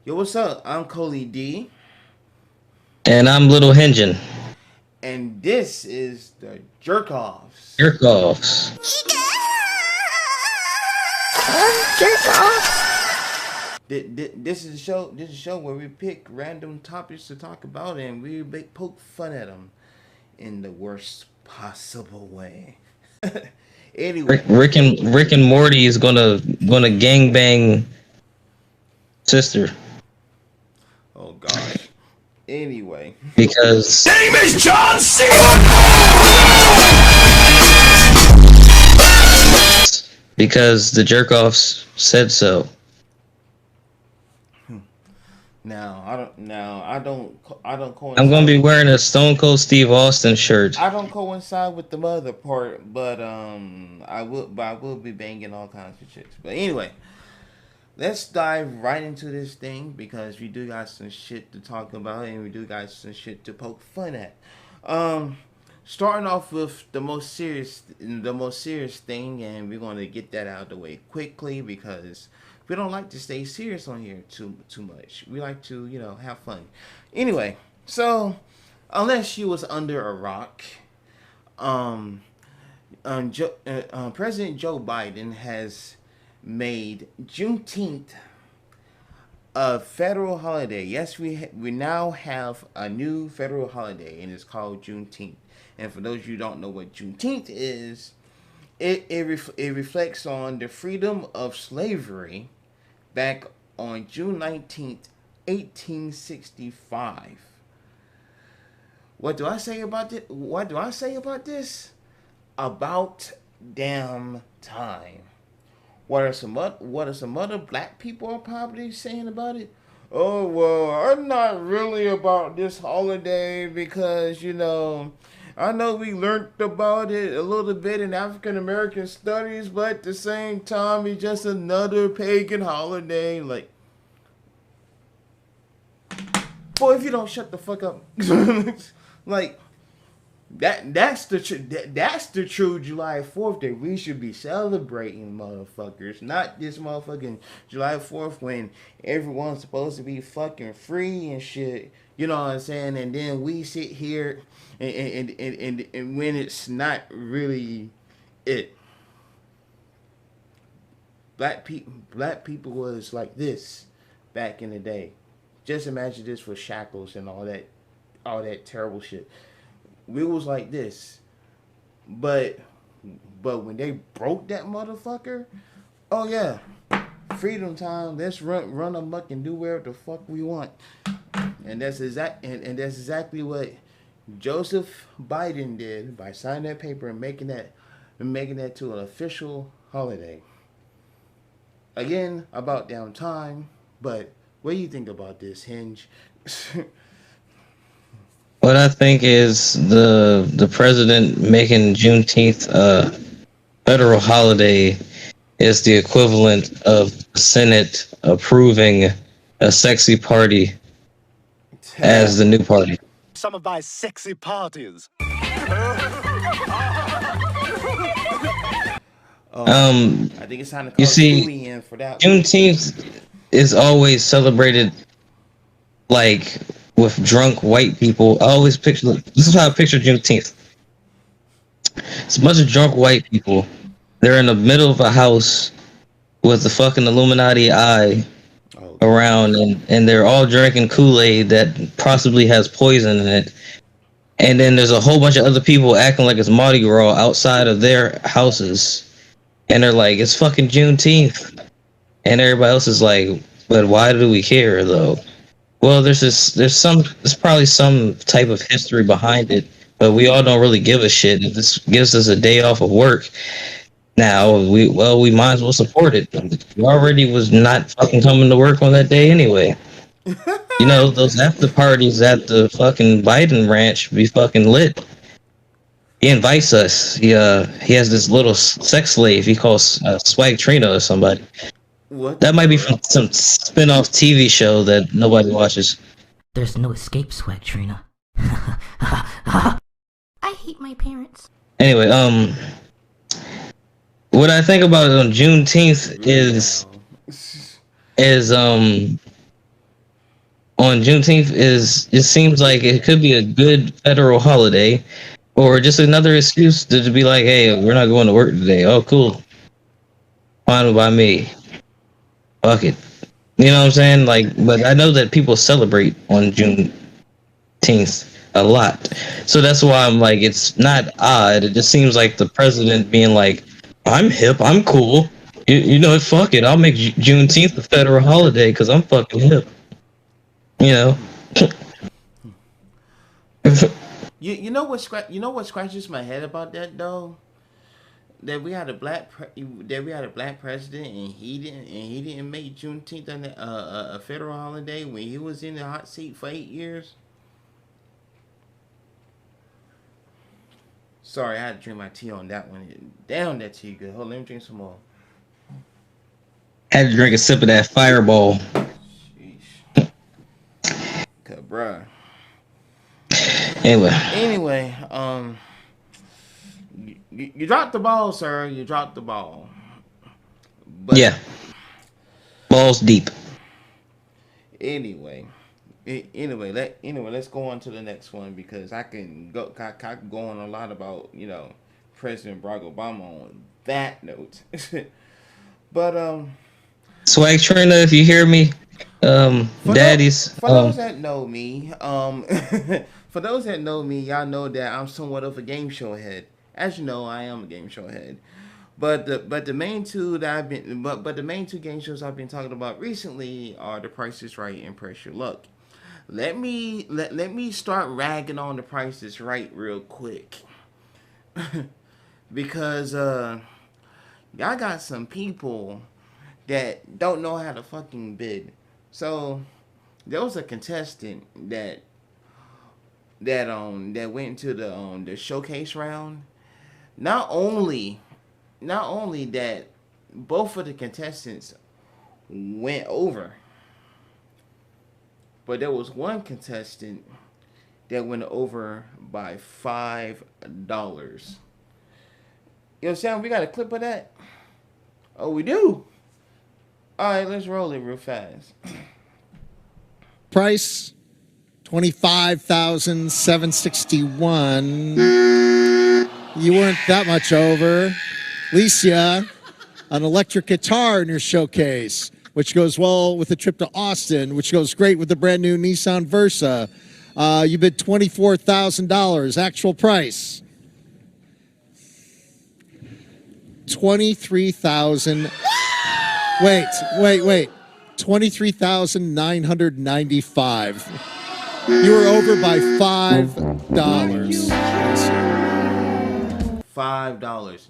Yo, what's up? I'm ColeyD, And I'm Little Hingin. and this is the Jerkoffs. Jerkoffs. This is a show. This is a show where we pick random topics to talk about, and we poke fun at them in the worst possible way. Rick, Anyway, Rick and Rick and Morty is gonna gangbang sister oh gosh. Anyway, because Name is John C. because the Jerkoffs said so. I don't I'm gonna coincide. be wearing a Stone Cold Steve Austin shirt. I don't coincide with the mother part, but I will be banging all kinds of chicks. But anyway, let's dive right into this thing because we do got some shit to talk about and we do got some shit to poke fun at. Um, Starting off with the most serious thing, and we're gonna get that out of the way quickly because we don't like to stay serious on here too much. We like to have fun. Anyway, so unless you was under a rock, um, President Joe Biden has made Juneteenth a federal holiday. Yes, we now have a new federal holiday, and it's called Juneteenth. And for those of you who don't know what Juneteenth is, it reflects on the freedom of slavery back on June 19th, 1865. What do I say about this? What do I say about this? About damn time. What are some other black people are probably saying about it? Oh well, I'm not really about this holiday because I know we learned about it a little bit in African American studies, but at the same time, it's just another pagan holiday. Like, boy, if you don't shut the fuck up, like that's the true July 4th that we should be celebrating, motherfuckers. Not this motherfucking July 4th when everyone's supposed to be fucking free and shit. You know what I'm saying? And then we sit here and when it's not really it. Black people was like this back in the day. Just imagine this for shackles and all that terrible shit. We was like this, but when they broke that motherfucker, oh yeah, freedom time. Let's run amok and do whatever the fuck we want, and that's exactly what Joseph Biden did by signing that paper and making that to an official holiday. Again, about damn time. But what do you think about this, Hinge? What I think is the president making Juneteenth a federal holiday is the equivalent of the Senate approving a sexy party as the new party. Some of my sexy parties. I think it's time to You call see, Stewie in for that one. Juneteenth is always celebrated like with drunk white people. I always picture this is how I picture Juneteenth. It's a bunch of drunk white people. They're in the middle of a house with the fucking Illuminati eye Oh god. around, and they're all drinking Kool-Aid that possibly has poison in it. And then there's a whole bunch of other people acting like it's Mardi Gras outside of their houses. And they're like, it's fucking Juneteenth. And everybody else is like, but why do we care though? Well, there's probably some type of history behind it, but we all don't really give a shit. If this gives us a day off of work, now we might as well support it. We already was not fucking coming to work on that day anyway. You know, those after parties at the fucking Biden ranch be fucking lit. He invites us. He has this little sex slave he calls Swag Trina or somebody. What That the might be fuck? from some spin-off TV show that nobody watches. There's no escape, Swag Trina. I hate my parents. Anyway, what I think about on Juneteenth is on Juneteenth it seems like it could be a good federal holiday, or just another excuse to be like, hey, we're not going to work today. Oh, cool, fine by me. Fuck it. You know what I'm saying? Like, but I know that people celebrate on Juneteenth a lot, so that's why I'm like, it's not odd. It just seems like the president being like, I'm hip, I'm cool. You know what? Fuck it. I'll make Juneteenth a federal holiday because I'm fucking hip. You know. You know what scratches my head about that though? That we had a black president and he didn't make Juneteenth a federal holiday when he was in the hot seat for 8 years. Sorry, I had to drink my tea on that one. Damn, that tea good. Hold on, let me drink some more. Had to drink a sip of that Fireball. Sheesh. Cause bruh. Anyway, you dropped the ball, sir. You dropped the ball. But yeah, balls deep. Anyway, let's go on to the next one because I can go on a lot about President Barack Obama on that note. But Swag Trina, if you hear me, daddies. For those that know me, for those that know me, y'all know that I'm somewhat of a game show head. As you know, I am a game show head. But the main two game shows I've been talking about recently are The Price is Right and Press Your Luck. Let me start ragging on The Price is Right real quick. Because y'all got some people that don't know how to fucking bid. So there was a contestant that went into the showcase round. Not only that both of the contestants went over, but there was one contestant that went over by $5. You know, Sam, we got a clip of that? Oh, we do? Alright, let's roll it real fast. Price $25,761. You weren't that much over. Licia, an electric guitar in your showcase, which goes well with the trip to Austin, which goes great with the brand new Nissan Versa. You bid $24,000. Actual price $23,000. Wait. $23,995. You were over by $5. $5.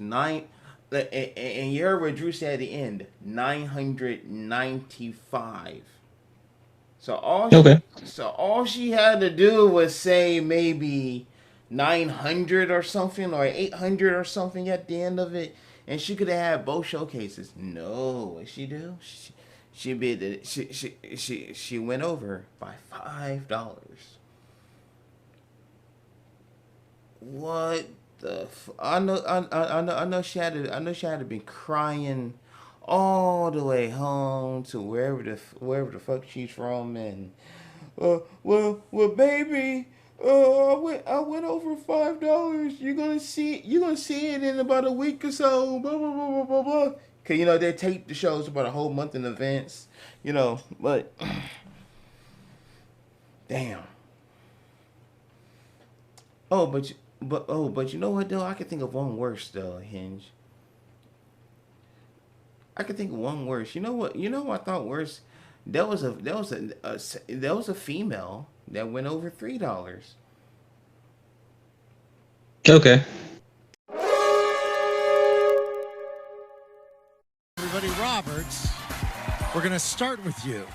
And you heard what Drew said at the end. $995. So all she had to do was say maybe 900 or something, or 800 or something at the end of it, and she could have had both showcases. No, what she do? She bid it. She went over by $5. What the? I know she had to be crying all the way home to wherever the fuck she's from, and well, baby, I went over $5. You're gonna see it in about a week or so. Blah blah blah blah blah blah. Cause they tape the shows about a whole month in advance. But damn. But you know what though? I could think of one worse though, Hinge. I could think of one worse. You know what? I thought worse. There was a female that went over $3. Okay. Everybody, Roberts, we're going to start with you.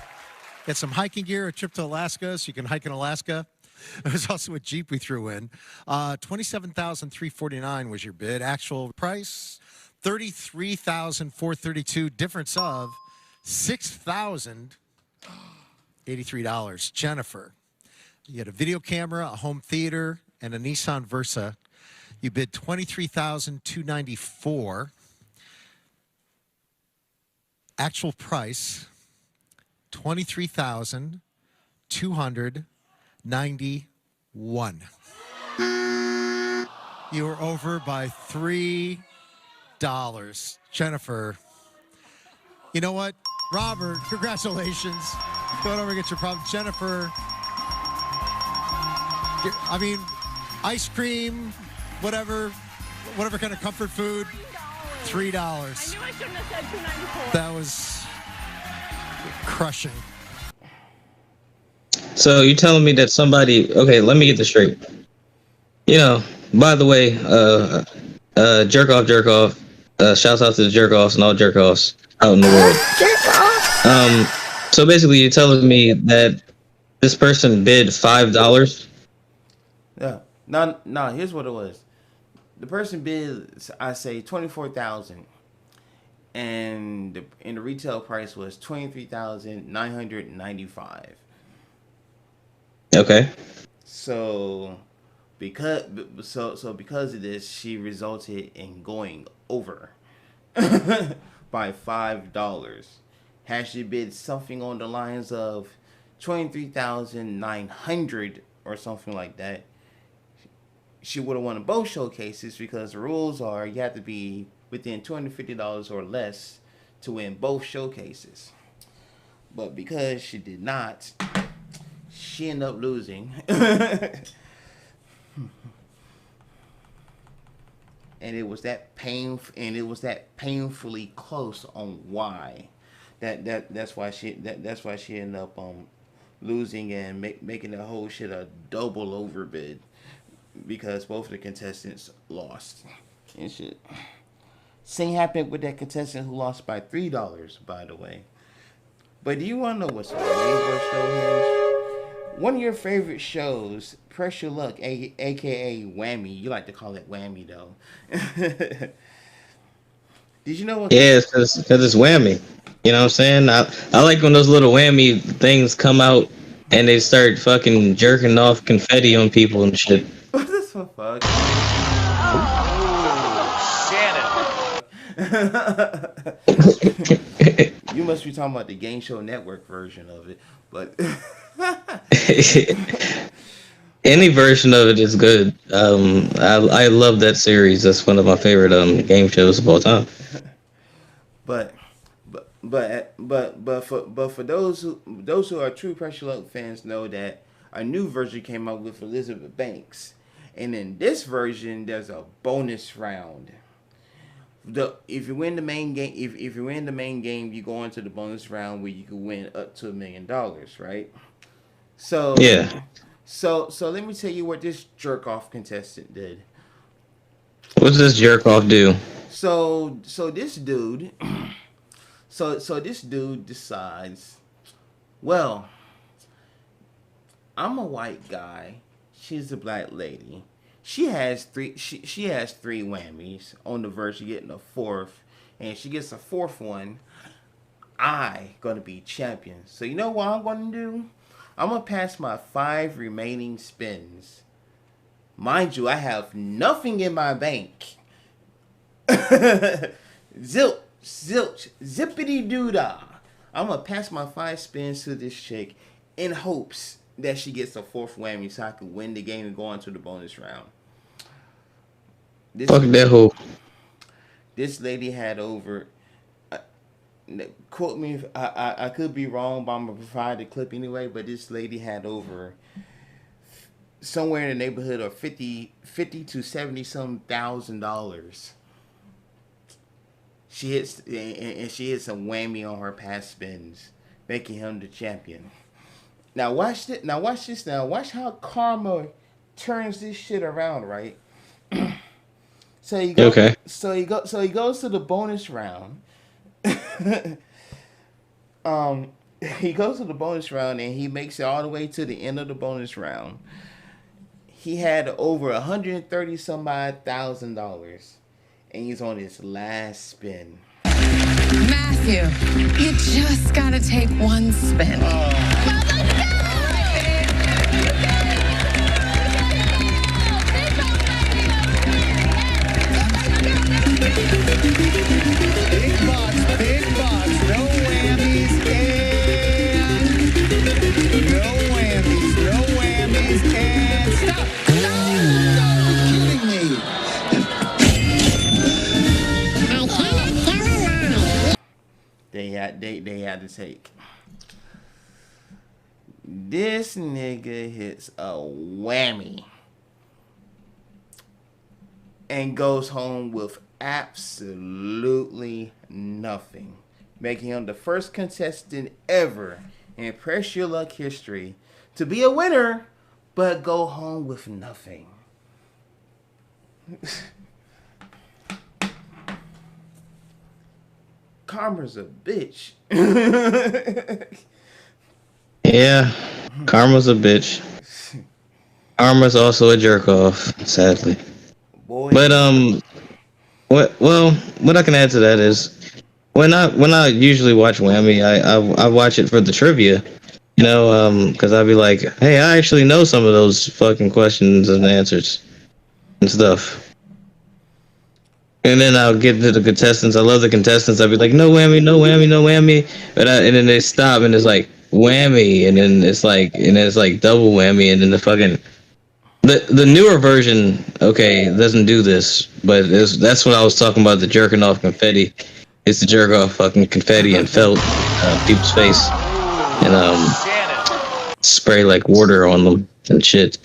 Get some hiking gear, a trip to Alaska, so you can hike in Alaska. There's also a Jeep we threw in. $27,349 was your bid. Actual price, $33,432. Difference of $6,083. Jennifer, you had a video camera, a home theater, and a Nissan Versa. You bid $23,294. Actual price, $23,295. $291. You were over by $3. Jennifer. You know what? Robert, congratulations. Go over and get your problem. Jennifer. I mean, ice cream, whatever kind of comfort food, $3. I knew I shouldn't have said $2.94. That was crushing. So you're telling me that somebody? Okay, let me get this straight. You know, by the way, jerk off. Shouts out to the Jerkoffs and all Jerkoffs out in the world. So basically, you're telling me that this person bid $5. Yeah. No. Here's what it was. The person bid, I say, 24,000, and the retail price was 23,995. Okay. So because of this, she resulted in going over by $5. Had she bid something on the lines of 23,900 or something like that, she would have won both showcases, because the rules are you have to be within $250 or less to win both showcases. But because she did not, she ended up losing. And it was that painfully close on why. That's why she ended up losing and making the whole shit a double overbid, because both of the contestants lost and shit. Same happened with that contestant who lost by $3, by the way. But do you want to know what's funny about Stonehenge? One of your favorite shows, Pressure Luck, aka Whammy. You like to call it Whammy, though. Did you know what? Yeah, because it's Whammy. You know what I'm saying? I like when those little Whammy things come out and they start fucking jerking off confetti on people and shit. What the fuck? Shannon. You must be talking about the Game Show Network version of it, but any version of it is good. I love that series. That's one of my favorite game shows of all time. But for those who are true Pressure Luck fans know that a new version came out with Elizabeth Banks, and in this version there's a bonus round. If you win the main game, if you win the main game, you go into the bonus round where you can win up to $1 million, right? So yeah. So let me tell you what this jerk off contestant did. What's this jerk off do? So this dude, so this dude decides, well, I'm a white guy, she's a black lady. She has three whammies on the verge of getting a fourth, and she gets a fourth one. I gonna be champion. So you know what I'm gonna do? I'm gonna pass my 5 remaining spins. Mind you, I have nothing in my bank. Zilch, zippity doodah. I'm gonna pass my 5 spins to this chick in hopes that she gets a fourth whammy so I can win the game and go on to the bonus round. Fuck that hoe. This lady had over, quote me if I could be wrong, but I'm going to provide the clip anyway, but this lady had over somewhere in the neighborhood of 50 to 70 some $1,000. She hits a whammy on her past spins, making him the champion. Now watch this. Now watch how karma turns this shit around, right? So he goes. Okay. So he goes to the bonus round. He goes to the bonus round and he makes it all the way to the end of the bonus round. He had over $130 some odd $1,000, and he's on his last spin. Matthew, you just gotta take one spin. Big bucks, no whammies, and no whammies. they had to take. This nigga hits a whammy and goes home with absolutely nothing, making him the first contestant ever in Press Your Luck history to be a winner but go home with nothing. Karma's a bitch. Yeah, karma's a bitch. Karma's also a jerk off, sadly. Boy. But what I can add to that is when I usually watch Whammy, I watch it for the trivia, you know, because I'd be like, hey, I actually know some of those fucking questions and answers and stuff. And then I'll get to the contestants. I love the contestants. I'll be like, no whammy, no whammy, no whammy. And then they stop and it's like whammy, and then it's like double whammy, and then the newer version, okay, doesn't do this, but that's what I was talking about, the jerking off confetti. It's to jerk off fucking confetti and felt people's face and spray like water on them and shit.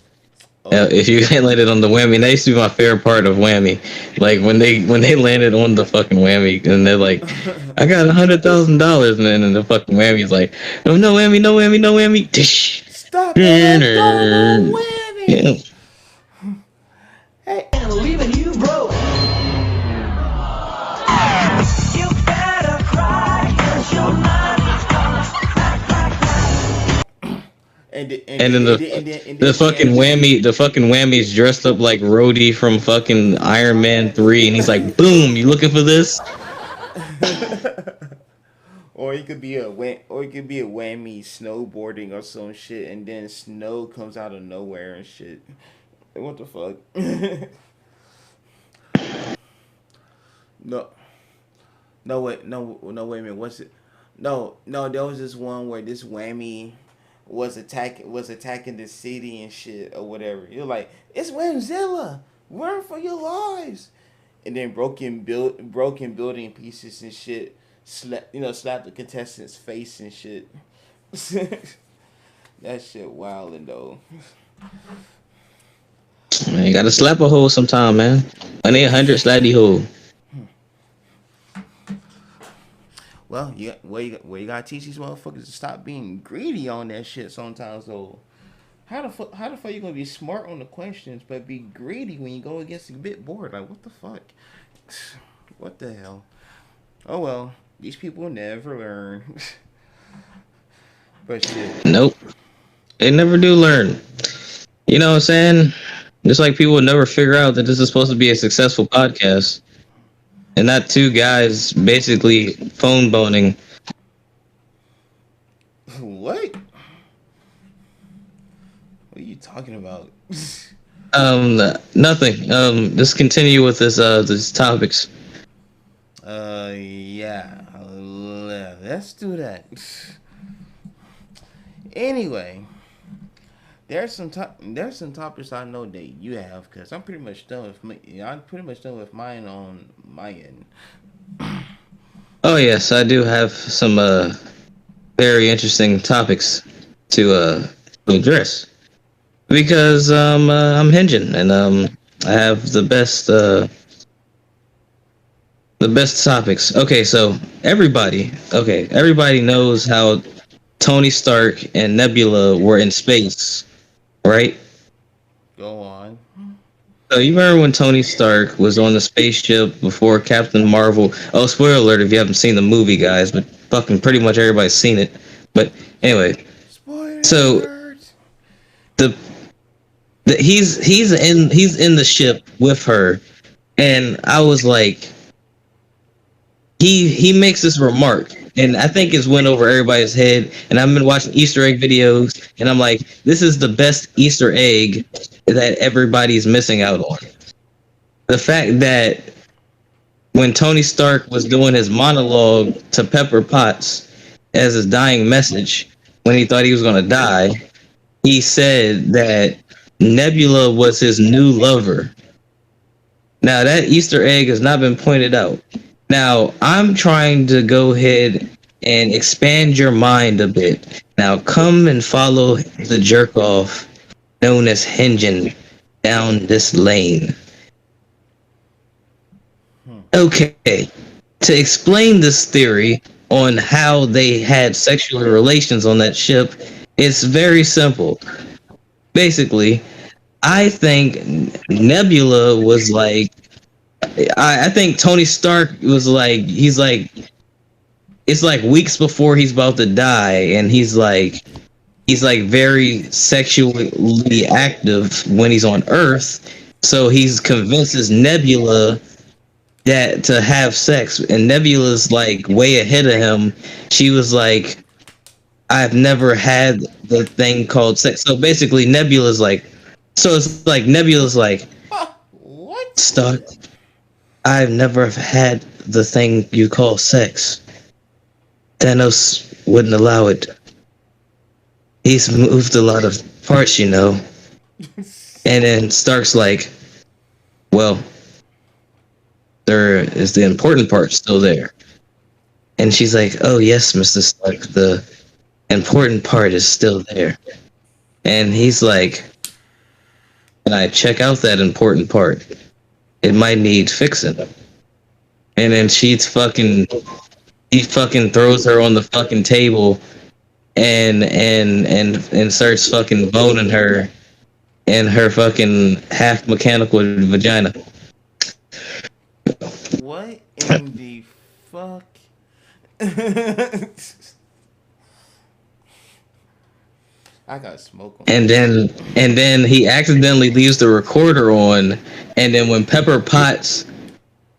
If you landed on the whammy, that used to be my favorite part of whammy. Like when they landed on the fucking whammy, and they're like, "I got $100,000," and then the fucking whammy's like, "No, no whammy, no whammy, no whammy." Dish. Stop it! No whammy. Yeah. Hey, And leaving you broke. You better cry, 'cause your money's gonna And then the fucking whammy's dressed up like Rhodey from fucking Iron Man 3, and he's like, "Boom, you looking for this?" Or it could be a whammy snowboarding or some shit, and then snow comes out of nowhere and shit. What the fuck? Wait a minute. What's it? No. There was this one where this whammy was attacking the city and shit or whatever. You're like, it's Whamzilla, run for your lives, and then broken building pieces and shit. Slap the contestant's face and shit. That shit wildin' though. Man, you gotta slap a hole sometime, man. 1-800 slapty hole. Well, you gotta teach these motherfuckers to stop being greedy on that shit sometimes though. How the fuck you gonna be smart on the questions but be greedy when you go against a bit bored? Like, what the fuck? What the hell? Oh well, these people never learn. But shit. Nope. They never do learn. You know what I'm saying? Just like people would never figure out that this is supposed to be a successful podcast. And not two guys basically phone boning. What? What are you talking about? Nothing. Just continue with these topics. Yeah. Let's do that. Anyway, there's some topics I know that you have, because I'm pretty much done with mine on my end. Oh yes, I do have some very interesting topics to address, because I'm hinging, and I have the best topics. Okay, so everybody knows how Tony Stark and Nebula were in space, right? Go on. So you remember when Tony Stark was on the spaceship before Captain Marvel? Oh, spoiler alert if you haven't seen the movie, guys, but fucking pretty much everybody's seen it. But anyway, Spoiler so alert. he's in the ship with her, and I was like, he makes this remark, and I think it's went over everybody's head. And I've been watching Easter egg videos, and I'm like, this is the best Easter egg that everybody's missing out on. The fact that when Tony Stark was doing his monologue to Pepper Potts as his dying message, when he thought he was going to die, he said that Nebula was his new lover. Now, that Easter egg has not been pointed out. Now, I'm trying to go ahead and expand your mind a bit. Now come and follow the jerk off known as hinging down this lane. Okay, to explain this theory on how they had sexual relations on that ship, it's very simple. Basically, I think Nebula was like, I think Tony Stark was like, he's like, it's like weeks before he's about to die, and he's like very sexually active when he's on Earth, so he's convinces Nebula that to have sex, and Nebula's like way ahead of him. She was like, I've never had the thing called sex. So basically Nebula's like, so it's like Nebula's like, What? Stark, I've never had the thing you call sex. Thanos wouldn't allow it. He's moved a lot of parts, you know. And then Stark's like, well, there is the important part still there. And she's like, oh yes, Mr. Stark, the important part is still there. And he's like, can I check out that important part? It might need fixing. And then he fucking throws her on the fucking table and starts fucking boning her in her fucking half mechanical vagina. What in the fuck? I got smoke on. And then he accidentally leaves the recorder on, and then when Pepper Potts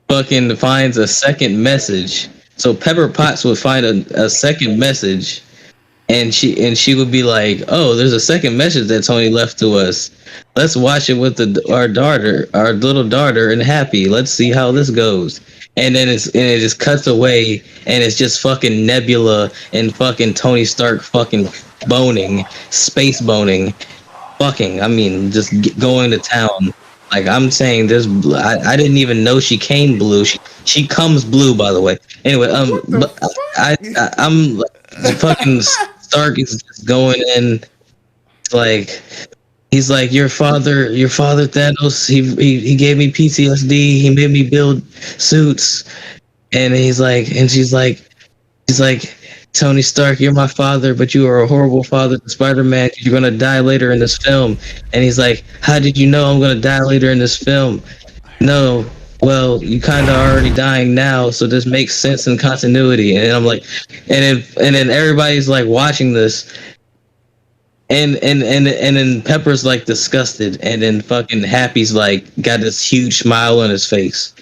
fucking finds a second message, so Pepper Potts would find a second message, and she would be like, oh, there's a second message that Tony left to us. Let's watch it with our little daughter, and Happy. Let's see how this goes. And then it just cuts away, and it's just fucking Nebula and fucking Tony Stark fucking boning, space boning, fucking. I mean, just going to town. Like I'm saying, I didn't even know she came blue. She comes blue, by the way. Anyway, but I'm fucking Stark is just going in, like. He's like, your father Thanos, he gave me PTSD, he made me build suits. And she's like, Tony Stark, you're my father, but you are a horrible father to Spider-Man. You're gonna die later in this film. And he's like, how did you know I'm gonna die later in this film? No, well, you kind of already dying now, so this makes sense in continuity. And I'm like, and then everybody's like watching this. And then Pepper's like disgusted, and then fucking Happy's like got this huge smile on his face,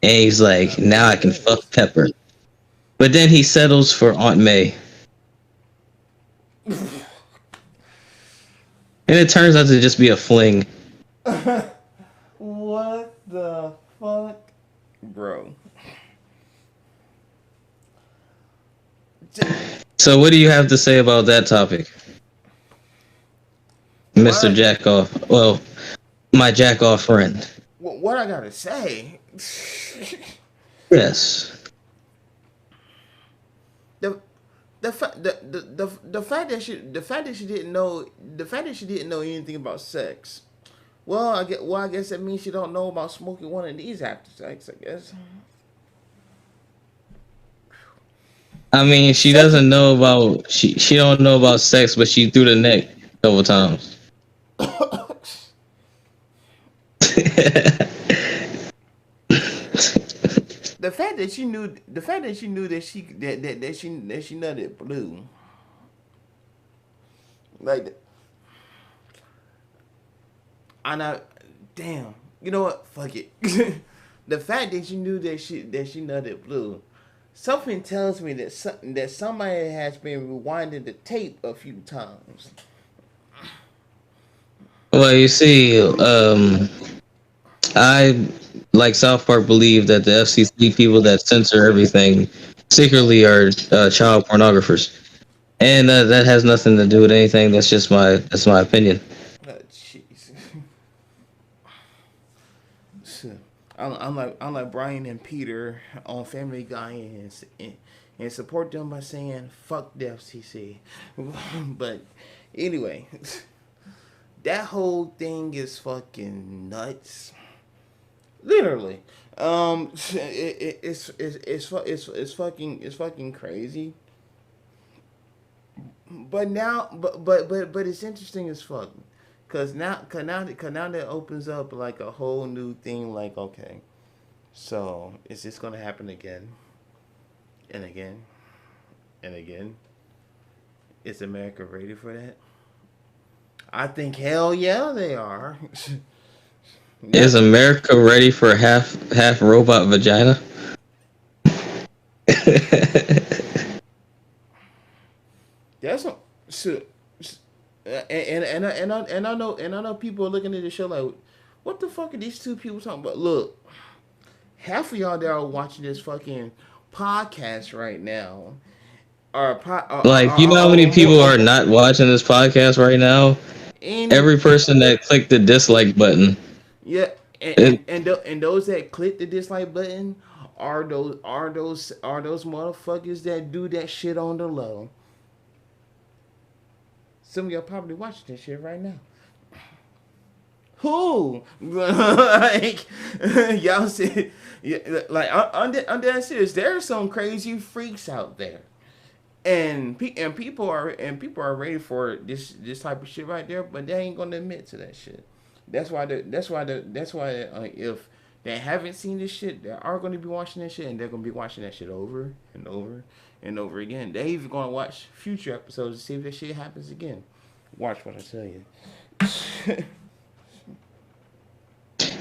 and he's like, now I can fuck Pepper. But then he settles for Aunt May, and it turns out to just be a fling. What the fuck, bro? So what do you have to say about that topic, Mr. Jackoff? Well, my Jackoff friend. What I gotta say? Yes. The fact that she didn't know anything about sex. Well, I guess that means she don't know about smoking one of these after sex, I guess. I mean, she doesn't know about she don't know about sex, but she threw the neck a couple times. The fact that she knew that she nutted blue, like, I know, damn. You know what? Fuck it. The fact that you knew that she nutted blue, something tells me that somebody has been rewinding the tape a few times. Well, you see, I, like South Park, believe that the FCC people that censor everything secretly are child pornographers, and that has nothing to do with anything. That's my opinion. Jeez. I'm like Brian and Peter on Family Guy, and and support them by saying fuck the FCC. But anyway, that whole thing is fucking nuts. Literally, it's fucking crazy. But now, but it's interesting as fuck, cause now that opens up like a whole new thing. Like, okay, so is this gonna happen again and again and again? Is America ready for that? I think hell yeah they are. Is America ready for half robot vagina? That's some, so, and I know people are looking at the show like, what the fuck are these two people talking about? Look, half of y'all that are watching this fucking podcast right now Like, you know how many people are not watching this podcast right now? Every person that clicked the dislike button. Yeah, and those that click the dislike button are those motherfuckers that do that shit on the low. Some of y'all probably watching this shit right now. Who? Like, y'all see, yeah, like, I'm dead serious. There are some crazy freaks out there, and people are ready for this type of shit right there, but they ain't gonna admit to that shit. That's why if they haven't seen this shit, they are gonna be watching that shit, and they're gonna be watching that shit over and over and over again. They even gonna watch future episodes to see if that shit happens again. Watch what I tell you.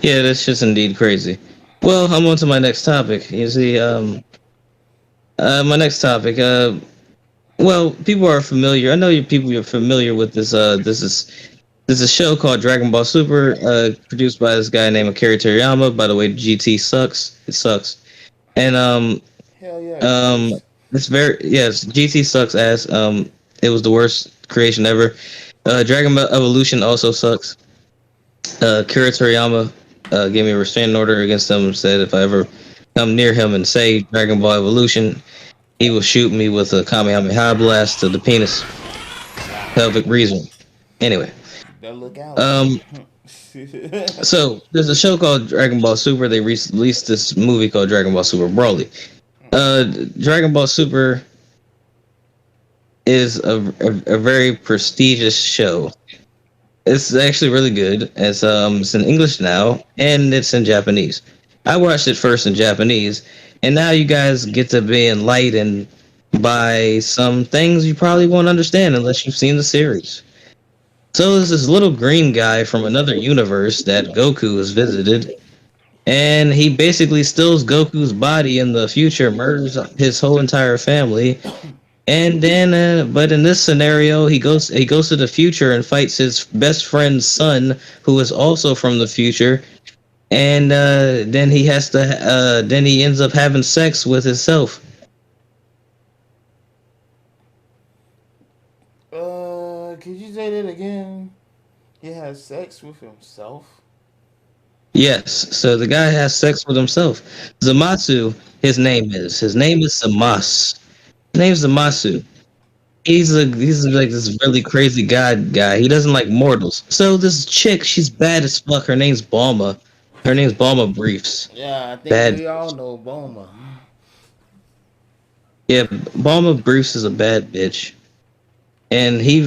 Yeah, that's just indeed crazy. Well, I'm on to my next topic. You see, my next topic. Well, people are familiar. I know you people are familiar with this. This is a show called Dragon Ball Super, produced by this guy named Akira Toriyama. By the way, GT sucks. It sucks. And Hell yeah. it's very yes, GT sucks ass. It was the worst creation ever. Dragon Ball Evolution also sucks. Akira Toriyama gave me a restraining order against him. Said if I ever come near him and say Dragon Ball Evolution, he will shoot me with a Kamehameha blast to the penis, pelvic region. Anyway. Look out. So there's a show called Dragon Ball Super. They released this movie called Dragon Ball Super Broly. Dragon Ball Super is a very prestigious show. It's actually really good. It's in English now, and it's in Japanese. I watched it first in Japanese, and now you guys get to be enlightened by some things you probably won't understand unless you've seen the series. So there's this little green guy from another universe that Goku has visited, and he basically steals Goku's body in the future, murders his whole entire family, and then, but in this scenario, he goes to the future and fights his best friend's son, who is also from the future, and then he ends up having sex with himself. Could you say that again? He has sex with himself? Yes, so the guy has sex with himself. Zamasu, his name is Zamas. His name's Zamasu. He's like this really crazy guy. He doesn't like mortals. So this chick, she's bad as fuck. Her name's Balma. Her name's Balma Briefs. Yeah, I think Bad. we all know Boma. Yeah, Balma Briefs is a bad bitch. And she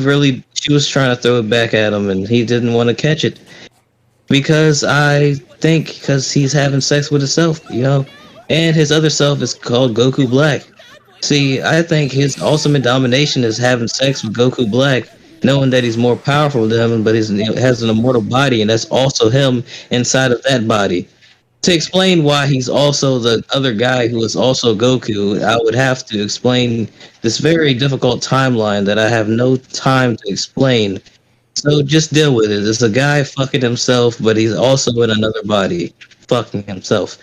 was trying to throw it back at him, and he didn't want to catch it. Because he's having sex with himself, you know? And his other self is called Goku Black. See, I think his ultimate domination is having sex with Goku Black, knowing that he's more powerful than him, but he has an immortal body, and that's also him inside of that body. To explain why he's also the other guy who is also Goku, I would have to explain this very difficult timeline that I have no time to explain. So just deal with it. It's a guy fucking himself, but he's also in another body fucking himself.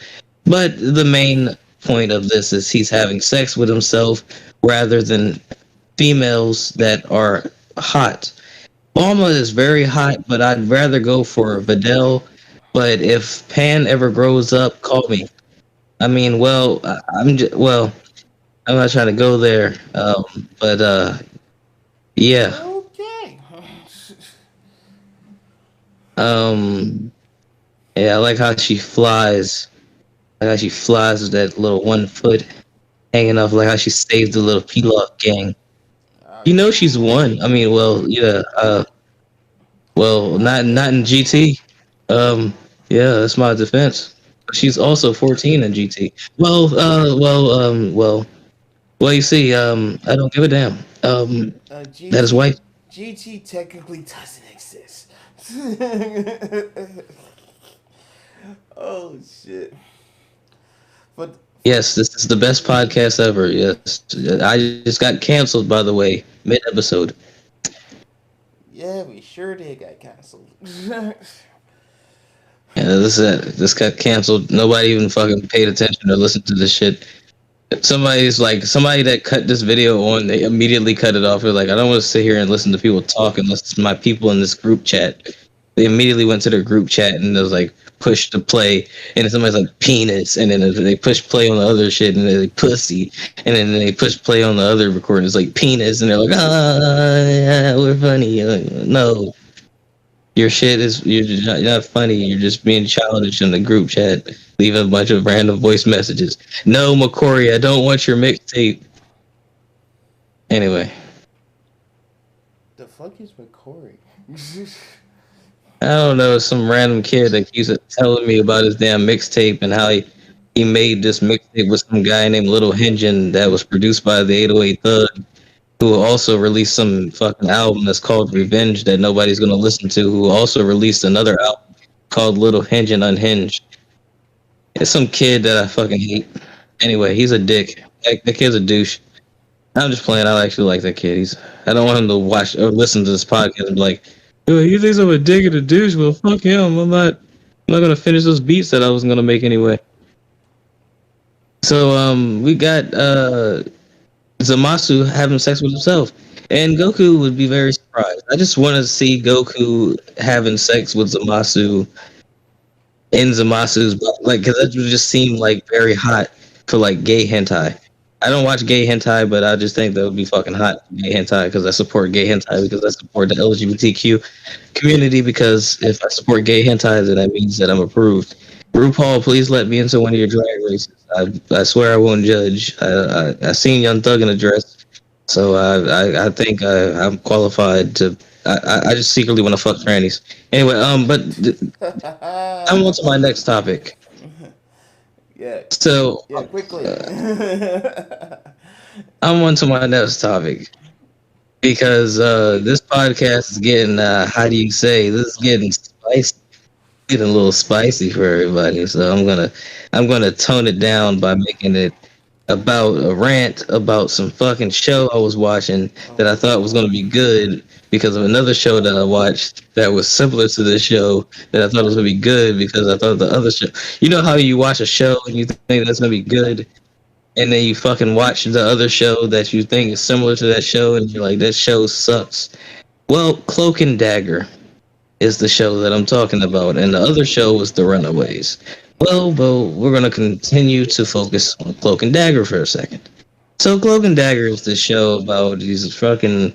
But the main point of this is he's having sex with himself rather than females that are hot. Bulma is very hot, but I'd rather go for Videl. But if Pan ever grows up, call me. I mean, well, I'm not trying to go there. But yeah. Okay. Yeah, I like how she flies. Like how she flies with that little 1 foot hanging off. Like how she saved the little Pilaf gang. You know she's one. I mean, well, yeah. Well, not in GT. Yeah, that's my defense. She's also 14 in GT. Well. You see, I don't give a damn. That is white. GT technically doesn't exist. Oh shit! But Yes, this is the best podcast ever. Yes, I just got canceled, by the way, mid episode. yeah, we sure did get canceled. Yeah, this got canceled. Nobody even fucking paid attention or listened to this shit. Somebody that cut this video on, they immediately cut it off. They're like, I don't want to sit here and listen to people talk unless it's my people in this group chat. They immediately went to their group chat and it was like push to play, and then somebody's like penis, and then they push play on the other shit, and they're like pussy, and then they push play on the other recording. It's like penis, and they're like, yeah, we're funny. Like, no, your shit is you're not funny. You're just being childish in the group chat, leaving a bunch of random voice messages. No, McCory, I don't want your mixtape. Anyway, The fuck is McCory? I don't know, some random kid that keeps telling me about his damn mixtape and how he made this mixtape with some guy named Little Hinjin that was produced by the 808Thug, who also released some fucking album that's called Revenge that nobody's gonna listen to, who also released another album called Little Hinjin Unhinged. It's some kid that I fucking hate. Anyway, he's a dick. That kid's a douche. I'm just playing. I actually like that kid. I don't want him to watch or listen to this podcast and be like, yo, he thinks I'm a dick and a douche. Well, fuck him. I'm not gonna finish those beats that I wasn't gonna make anyway. So we got Zamasu having sex with himself, and Goku would be very surprised. I just want to see Goku having sex with Zamasu in Zamasu's like, because that would just seem like very hot for like gay hentai. I don't watch gay hentai, but I just think that would be fucking hot gay hentai because I support gay hentai because I support the LGBTQ community. Because if I support gay hentai, then that means that I'm approved. RuPaul, please let me into one of your drag races. I swear I won't judge. I seen Young Thug in a dress, so I think I'm qualified to. I just secretly want to fuck trannies. Anyway, but I'm on to my next topic. Yeah. So yeah, quickly. I'm on to my next topic because this podcast is getting how do you say, this is getting spicy, getting a little spicy for everybody. So I'm gonna tone it down by making it about a rant about some fucking show I was watching that I thought was gonna be good because of another show that I watched that was similar to this show that I thought was gonna be good because I thought the other show. You know how you watch a show and you think that's gonna be good, and then you fucking watch the other show that you think is similar to that show, and you're like, that show sucks. Well, Cloak and Dagger is the show that I'm talking about, and the other show was The Runaways. Well, we're gonna continue to focus on Cloak and Dagger for a second. So Cloak and Dagger is the show about these fucking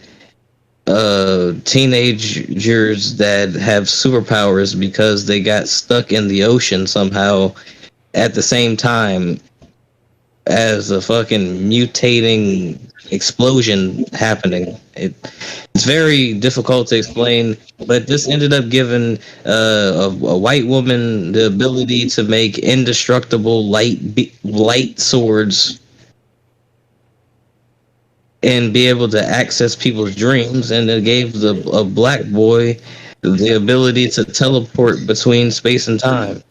teenagers that have superpowers because they got stuck in the ocean somehow at the same time as a fucking mutating explosion happening. It's very difficult to explain, but this ended up giving a white woman the ability to make indestructible light swords and be able to access people's dreams, and it gave a black boy the ability to teleport between space and time.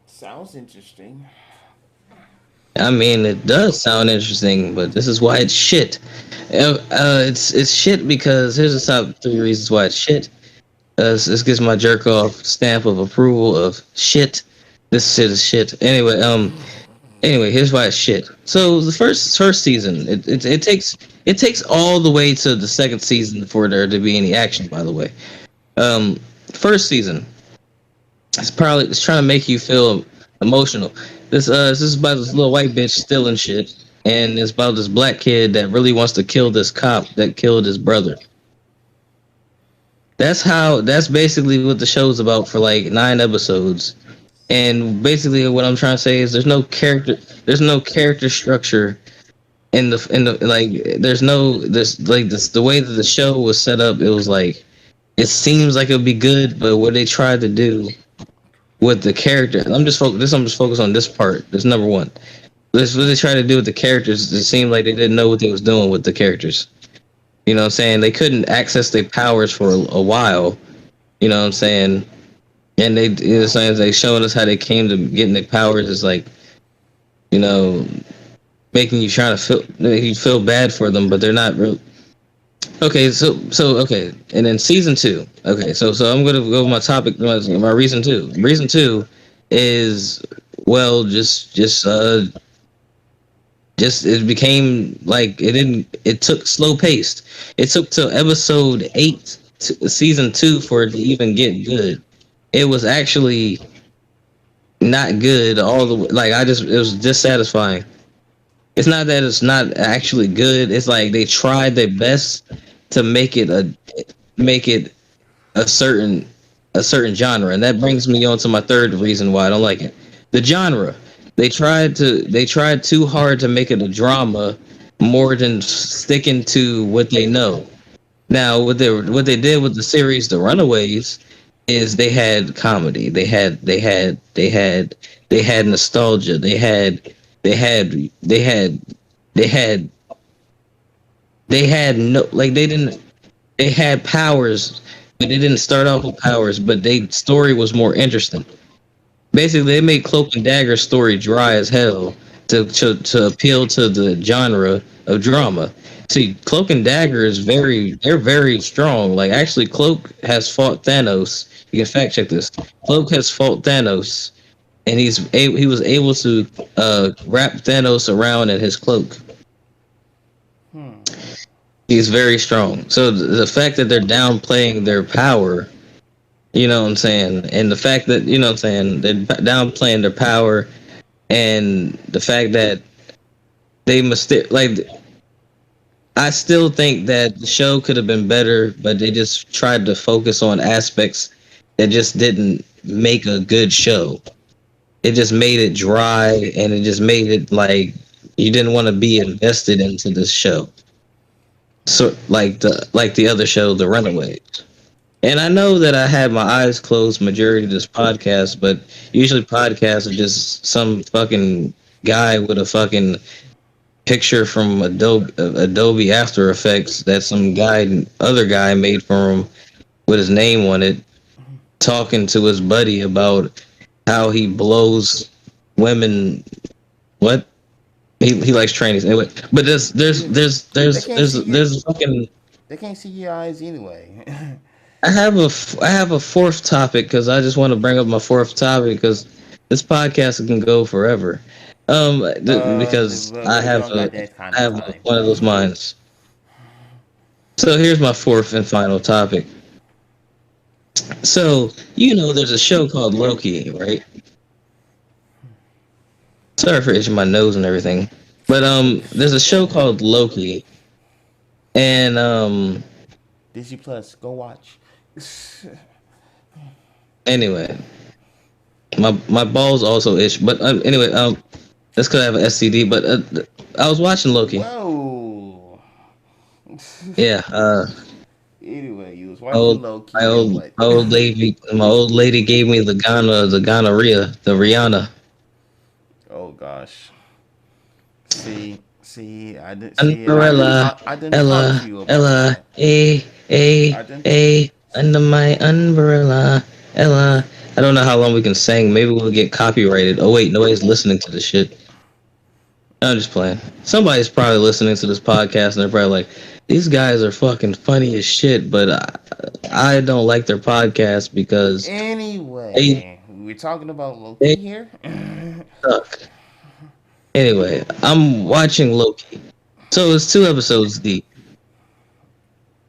Sounds interesting. I mean, it does sound interesting, but this is why it's shit. It's shit because here's the top 3 reasons why it's shit. This gives my Jerkoff stamp of approval of shit. This shit is shit. Anyway, here's why it's shit. So the first season, it takes all the way to the second season for there to be any action. By the way, first season, it's trying to make you feel emotional. This is about this little white bitch stealing shit, and it's about this black kid that really wants to kill this cop that killed his brother. That's basically what the show's about for like 9 episodes. And basically what I'm trying to say is there's no character structure in the like there's no this the way that the show was set up. It was like it seems like it would be good, but what they tried to do with the character, I'm just focused on this part. This number one. This what they tried to do with the characters. It seemed like they didn't know what they was doing with the characters. You know what I'm saying? They couldn't access their powers for a while. You know what I'm saying? And they showing us how they came to getting their powers is like, you know, making you make you feel bad for them, but they're not real. Okay, so okay, and then season 2. Okay, so I'm gonna go with my topic, my reason 2. Reason 2 is it became like it took slow paced. It took till episode 8 season 2 for it to even get good. It was actually not good all the way. Like it was dissatisfying. It's not that it's not actually good. It's like they tried their best to make it a certain genre, and that brings me on to my third reason why I don't like it. The genre. They tried too hard to make it a drama more than sticking to what they know. Now, what they did with the series The Runaways is they had comedy. They had nostalgia. They had powers, but they didn't start off with powers, but their story was more interesting. Basically, they made Cloak and Dagger's story dry as hell to appeal to the genre of drama. See, Cloak and Dagger they're very strong. Like, actually, Cloak has fought Thanos. You can fact check this. Cloak has fought Thanos, and he was able to wrap Thanos around in his cloak. He's very strong. So the fact that they're downplaying their power, you know what I'm saying, and the fact that, you know what I'm saying, they're downplaying their power, and the fact that they I still think that the show could have been better, but they just tried to focus on aspects that just didn't make a good show. It just made it dry, and it just made it like you didn't want to be invested into this show. So like the other show, The Runaways. And I know that I had my eyes closed majority of this podcast, but usually podcasts are just some fucking guy with a fucking picture from Adobe After Effects that some other guy made for him with his name on it, talking to his buddy about how he blows women. What? He likes trainees anyway. But there's fucking. They can't see your eyes anyway. I have a fourth topic because I just want to bring up my fourth topic because this podcast can go forever. Because I have one of those minds. So here's my fourth and final topic. So there's a show called Loki, right? Sorry for itching my nose and everything, but there's a show called Loki, and Disney Plus, go watch. Anyway, my balls also itch, but anyway, that's because I have an STD. But I was watching Loki. Whoa. Yeah. Anyway, you was watching Loki. My old lady gave me the gonorrhea, the Rihanna. Oh gosh. See, I didn't. Umbrella, I didn't Ella, talk to you about Ella, that. under my umbrella, Ella. I don't know how long we can sing. Maybe we'll get copyrighted. Oh wait, nobody's listening to this shit. I'm just playing. Somebody's probably listening to this podcast and they're probably like, these guys are fucking funny as shit, but I don't like their podcast because anyway, we're talking about Loki here. Suck. Anyway, I'm watching Loki. So it's 2 episodes deep.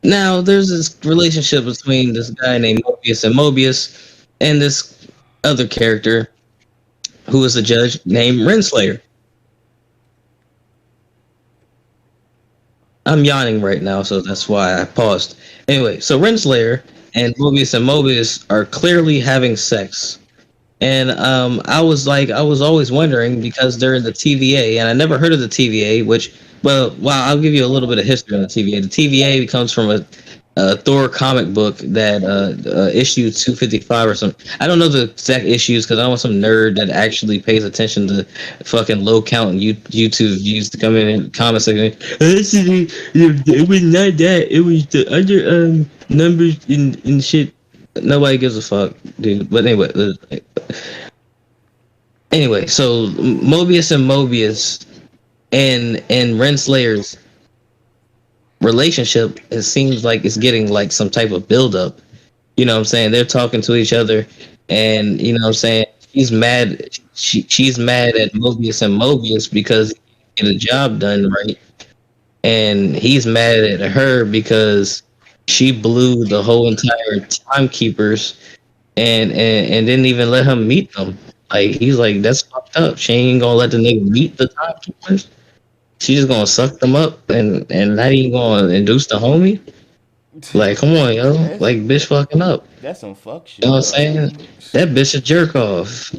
Now, there's this relationship between this guy named Mobius and this other character. who is a judge named Renslayer. I'm yawning right now, so that's why I paused. Anyway, so Renslayer and Mobius are clearly having sex. And I was always wondering because they're in the TVA, and I never heard of the TVA. Well, I'll give you a little bit of history on the TVA. The TVA comes from a Thor comic book that issue 255 or something. I don't know the exact issues because I want some nerd that actually pays attention to fucking low count and YouTube views to come in and comment section. It was not that. It was the other numbers and shit. Nobody gives a fuck, dude. But anyway, so Mobius and Renslayer's relationship, it seems like it's getting like some type of build up. You know what I'm saying? They're talking to each other, and you know what I'm saying? She's mad. She's mad at Mobius because he didn't get a job done right, and he's mad at her because she blew the whole entire timekeepers and didn't even let him meet them. Like he's like, that's fucked up. She ain't gonna let the nigga meet the timekeepers. She's just gonna suck them up and not even gonna induce the homie. Like, come on, yo. Like, bitch fucking up. That's some fuck shit. You know what I'm saying? That bitch a jerk off.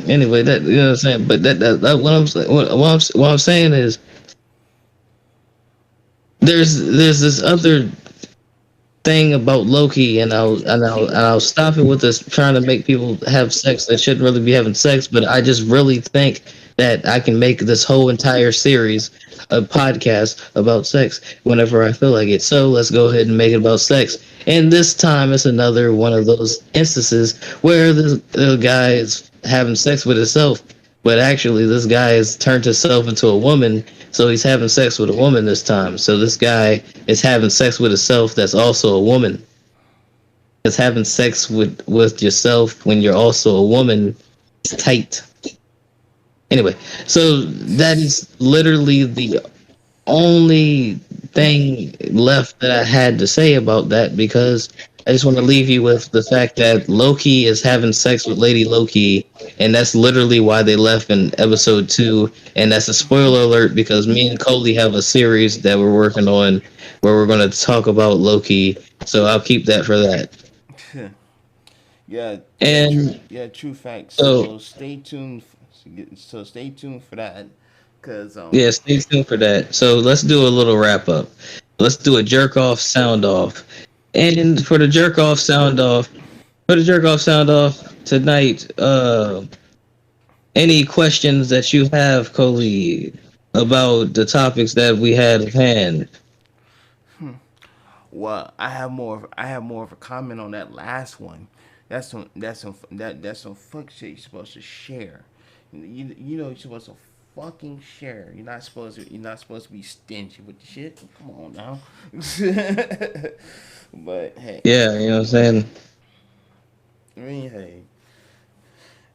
Anyway, that you know what I'm saying? But that what I'm saying is there's this other thing about Loki, and I'll stop it with this trying to make people have sex that shouldn't really be having sex, but I just really think that I can make this whole entire series a podcast about sex whenever I feel like it. So let's go ahead and make it about sex. And this time it's another one of those instances where the guy is having sex with himself, but actually this guy has turned himself into a woman, so he's having sex with a woman this time. So this guy is having sex with himself that's also a woman. Because having sex with yourself when you're also a woman is tight. Anyway, so that is literally the only thing left that I had to say about that, because I just want to leave you with the fact that Loki is having sex with Lady Loki, and that's literally why they left in episode 2. And that's a spoiler alert because me and ColeyD have a series that we're working on where we're going to talk about Loki. So I'll keep that for that. Yeah, And true facts. so So stay tuned. So stay tuned for that, cause yeah, stay tuned for that. So let's do a little wrap up. Let's do a jerk off sound off. And for the jerk off sound off tonight, any questions that you have, ColeyD, about the topics that we had at hand? Well, I have more of a comment on that last one. That's some fuck shit you're supposed to share. You know you're supposed to fucking share. You're not supposed to be stingy with the shit. Come on now. But hey, Yeah, you know what I'm saying? I mean hey.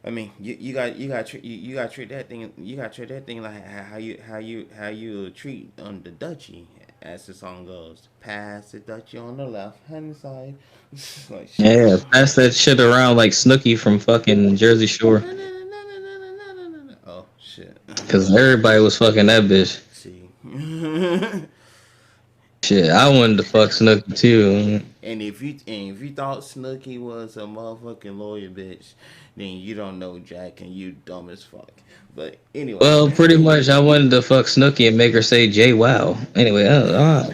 I mean, you got treat that thing like how you treat the Dutchie, as the song goes. Pass the Dutchie on the left hand side. Like shit. Yeah, pass that shit around like Snooki from fucking Jersey Shore. Oh shit. Because everybody was fucking that bitch. See. Shit, I wanted to fuck Snooki too. And if you thought Snooki was a motherfucking lawyer bitch, then you don't know Jack and you dumb as fuck. But anyway. Well, pretty much I wanted to fuck Snooki and make her say J wow. Anyway, Hell nah.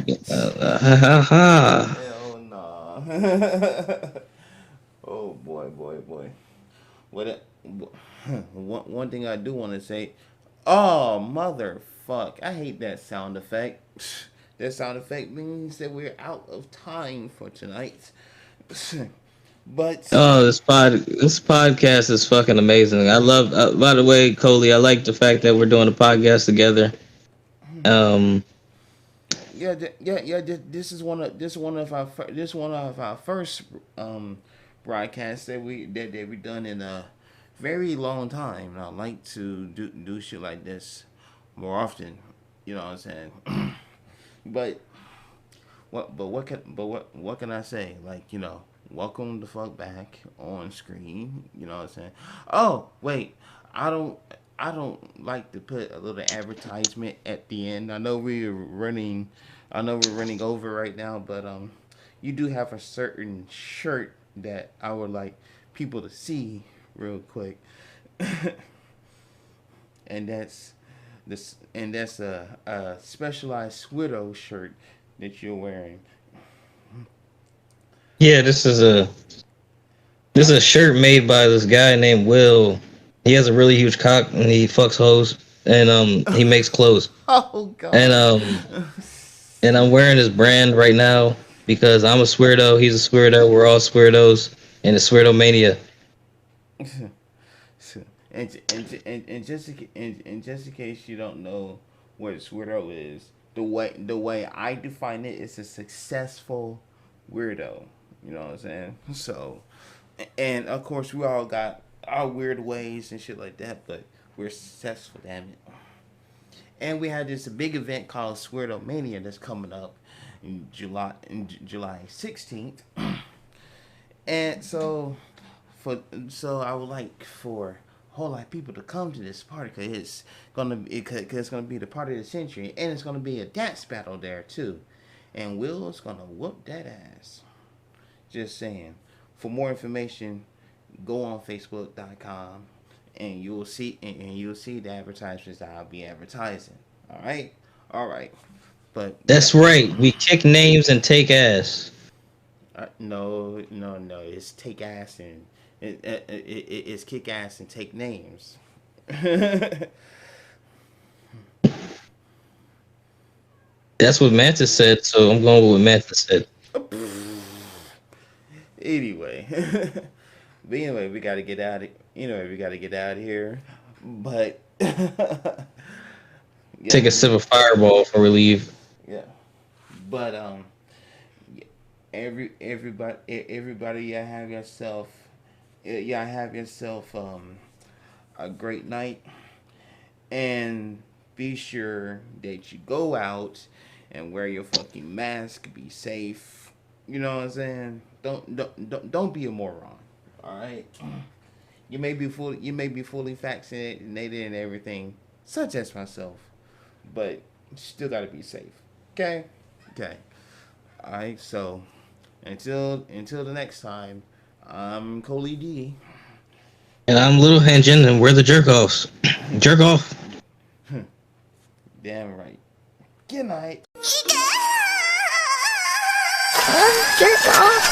Oh boy. One thing I do want to say, oh motherfuck, I hate that sound effect. That sound effect means that we're out of time for tonight. But oh, this podcast is fucking amazing. I love. By the way, ColeyD, I like the fact that we're doing a podcast together. This is one of our first broadcasts that we done in a very long time. And I like to do shit like this more often. You know what I'm saying? But what can I say? Like, you know, welcome the fuck back on screen. You know what I'm saying? Oh wait, I don't like to put a little advertisement at the end. I know we're running over right now, but you do have a certain shirt that I would like people to see real quick. And that's a specialized Swido shirt that you're wearing. Yeah, this is a shirt made by this guy named Will. He has a really huge cock and he fucks hoes and he makes clothes. Oh god. And I'm wearing his brand right now because I'm a sweardo, he's a sweardo, we're all sweardos, and it's sweardo mania. And just in case you don't know what a weirdo is, the way I define it is a successful weirdo. You know what I'm saying? So, and of course we all got our weird ways and shit like that, but we're successful, damn it. And we had this big event called Sweardo Mania that's coming up in July 16th. And so I would like for a whole lot of people to come to this party because it's gonna be the party of the century, and it's gonna be a dance battle there too, and Will's gonna whoop that ass. Just saying. For more information, go on Facebook.com and you'll see the advertisements that I'll be advertising. All right. But That's right. We kick names and take ass. No. It's take ass and it's kick ass and take names. That's what Mantis said, so I'm going with what Mantis said. Anyway, we gotta get out of here. But yeah. Take a sip of Fireball before we leave. Yeah, but everybody, y'all have yourself a great night, and be sure that you go out and wear your fucking mask. Be safe. You know what I'm saying? Don't be a moron. All right. You may be fully vaccinated and everything, such as myself, but you still gotta be safe. Okay. All right. So until the next time, I'm ColeyD. And I'm Little Hengin, and we're the Jerkoffs. Jerk off. Damn right. Good night. Jerk off.